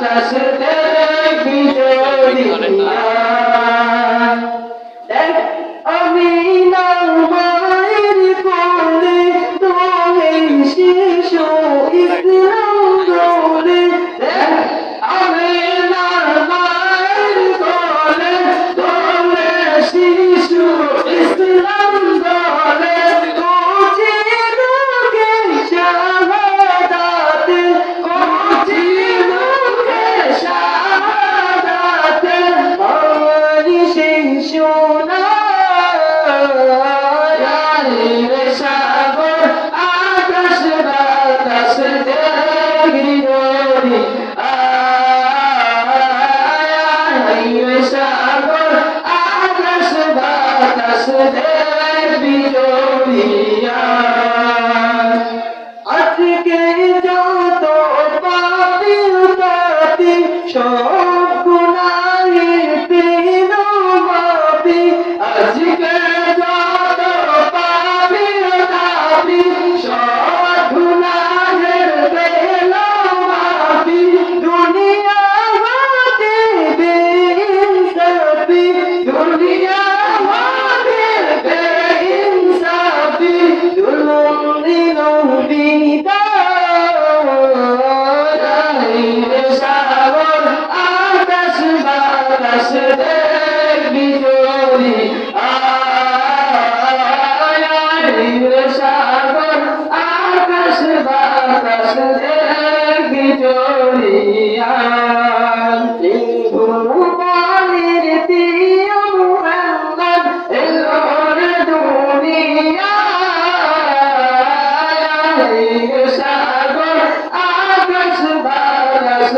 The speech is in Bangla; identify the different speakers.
Speaker 1: বাতাস দেখবি যদি দেখ আমি না মায়ের কোলে তোলে শিশু ইসলাম দোলে দেখ আমি না মায়ের কোলে তোলে শিশু ইসলাম দোলে কোচি মুখে শাহাদাত কোচি মুখে শাহাদাত মারি শিশু আজকে যত পাপি তাতি সব গুনাহের পেন মাপি আজকে যত পাপি তাতি সব গুনাহের পেন মাপি দুনিয়া হতে বেইনসাফি দুনিয়া হতে বেইনসাফি জুলুম দিল সাগর আকাশ বাতাস দেখবি যদি সাগর আকাশ বাতাস দেখবি যদি ভুবনের প্রিয় মুহাম্মদ এলোর দুনিয়া সাগর আকাশ বাতাস